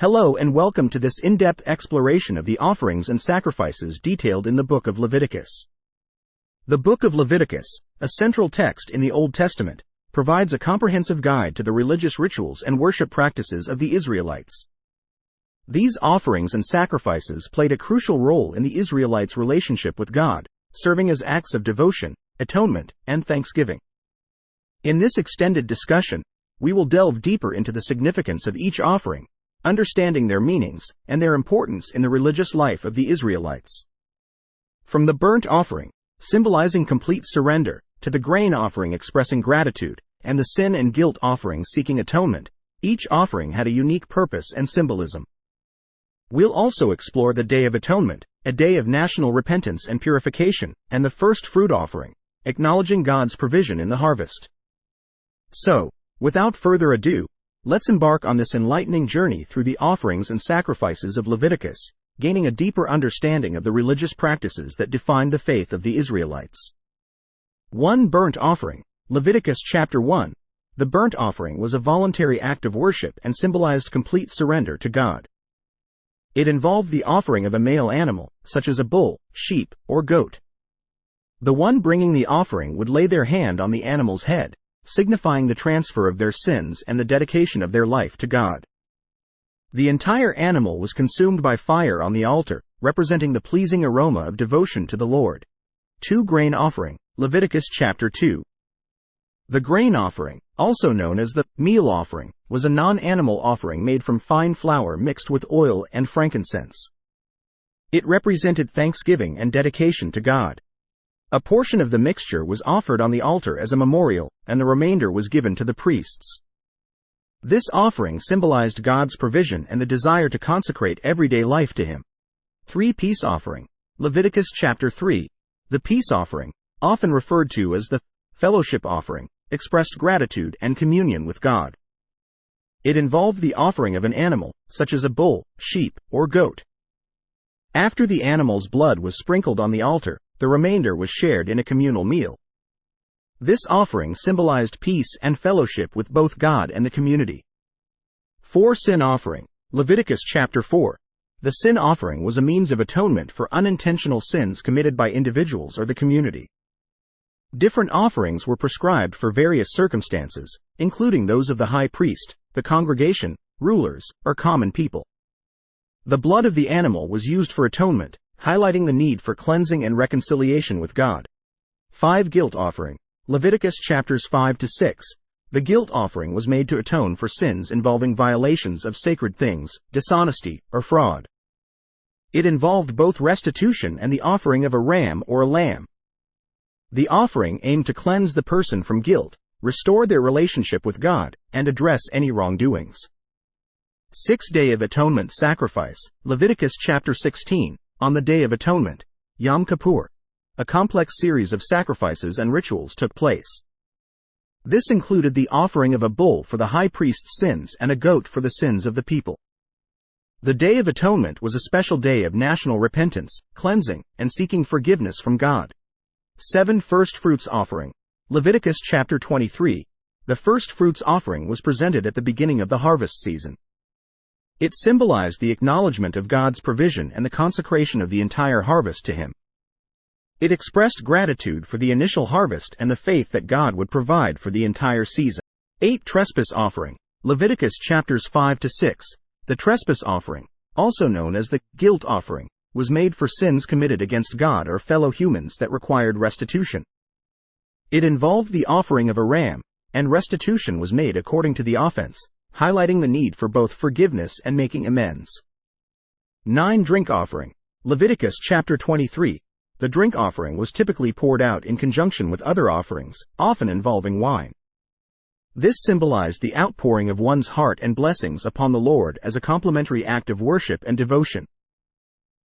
Hello and welcome to this in-depth exploration of the offerings and sacrifices detailed in the Book of Leviticus. The Book of Leviticus, a central text in the Old Testament, provides a comprehensive guide to the religious rituals and worship practices of the Israelites. These offerings and sacrifices played a crucial role in the Israelites' relationship with God, serving as acts of devotion, atonement, and thanksgiving. In this extended discussion, we will delve deeper into the significance of each offering, understanding their meanings and their importance in the religious life of the Israelites. From the burnt offering, symbolizing complete surrender, to the grain offering expressing gratitude, and the sin and guilt offering seeking atonement, each offering had a unique purpose and symbolism. We'll also explore the Day of Atonement, a day of national repentance and purification, and the first fruit offering, acknowledging God's provision in the harvest. So, without further ado, let's embark on this enlightening journey through the offerings and sacrifices of Leviticus, gaining a deeper understanding of the religious practices that defined the faith of the Israelites. 1. Burnt offering. Leviticus chapter 1. The burnt offering was a voluntary act of worship and symbolized complete surrender to God. It involved the offering of a male animal, such as a bull, sheep, or goat. The one bringing the offering would lay their hand on the animal's head, signifying the transfer of their sins and the dedication of their life to God. The entire animal was consumed by fire on the altar, representing the pleasing aroma of devotion to the Lord. 2. Grain offering. Leviticus chapter 2. The grain offering, also known as the meal offering, was a non-animal offering made from fine flour mixed with oil and frankincense. It represented thanksgiving and dedication to God. A portion of the mixture was offered on the altar as a memorial, and the remainder was given to the priests. This offering symbolized God's provision and the desire to consecrate everyday life to Him. 3. Peace offering. Leviticus chapter 3. The peace offering, often referred to as the fellowship offering, expressed gratitude and communion with God. It involved the offering of an animal, such as a bull, sheep, or goat. After the animal's blood was sprinkled on the altar, the remainder was shared in a communal meal. This offering symbolized peace and fellowship with both God and the community. 4. Sin offering. Leviticus chapter 4. The sin offering was a means of atonement for unintentional sins committed by individuals or the community. Different offerings were prescribed for various circumstances, including those of the high priest, the congregation, rulers, or common people. The blood of the animal was used for atonement, highlighting the need for cleansing and reconciliation with God. 5. Guilt offering. Leviticus chapters 5 to 6. The guilt offering was made to atone for sins involving violations of sacred things, dishonesty, or fraud. It involved both restitution and the offering of a ram or a lamb. The offering aimed to cleanse the person from guilt, restore their relationship with God, and address any wrongdoings. 6. Day of Atonement sacrifice. Leviticus chapter 16. On the Day of Atonement, Yom Kippur, a complex series of sacrifices and rituals took place. This included the offering of a bull for the high priest's sins and a goat for the sins of the people. The Day of Atonement was a special day of national repentance, cleansing, and seeking forgiveness from God. 7. First fruits offering. Leviticus chapter 23. The first fruits offering was presented at the beginning of the harvest season. It symbolized the acknowledgement of God's provision and the consecration of the entire harvest to Him. It expressed gratitude for the initial harvest and the faith that God would provide for the entire season. 8. Trespass offering. Leviticus chapters 5 to 6. The trespass offering, also known as the guilt offering, was made for sins committed against God or fellow humans that required restitution. It involved the offering of a ram, and restitution was made according to the offense, highlighting the need for both forgiveness and making amends. 9. Drink offering. Leviticus chapter 23. The drink offering was typically poured out in conjunction with other offerings, often involving wine. This symbolized the outpouring of one's heart and blessings upon the Lord as a complementary act of worship and devotion.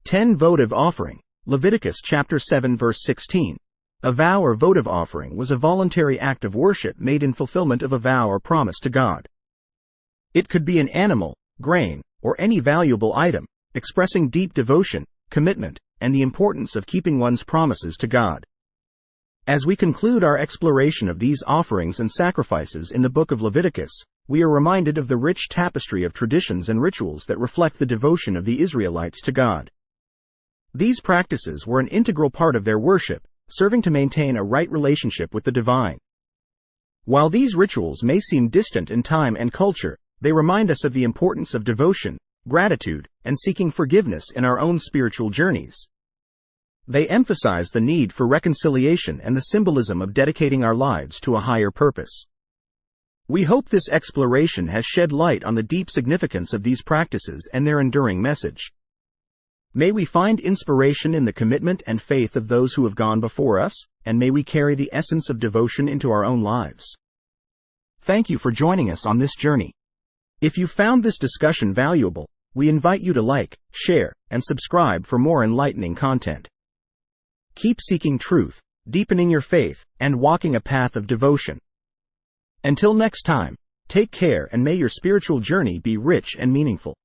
10. Votive offering. Leviticus chapter 7 verse 16. A vow or votive offering was a voluntary act of worship made in fulfillment of a vow or promise to God. It could be an animal, grain, or any valuable item, expressing deep devotion, commitment, and the importance of keeping one's promises to God. As we conclude our exploration of these offerings and sacrifices in the Book of Leviticus, we are reminded of the rich tapestry of traditions and rituals that reflect the devotion of the Israelites to God. These practices were an integral part of their worship, serving to maintain a right relationship with the divine. While these rituals may seem distant in time and culture, they remind us of the importance of devotion, gratitude, and seeking forgiveness in our own spiritual journeys. They emphasize the need for reconciliation and the symbolism of dedicating our lives to a higher purpose. We hope this exploration has shed light on the deep significance of these practices and their enduring message. May we find inspiration in the commitment and faith of those who have gone before us, and may we carry the essence of devotion into our own lives. Thank you for joining us on this journey. If you found this discussion valuable, we invite you to like, share, and subscribe for more enlightening content. Keep seeking truth, deepening your faith, and walking a path of devotion. Until next time, take care and may your spiritual journey be rich and meaningful.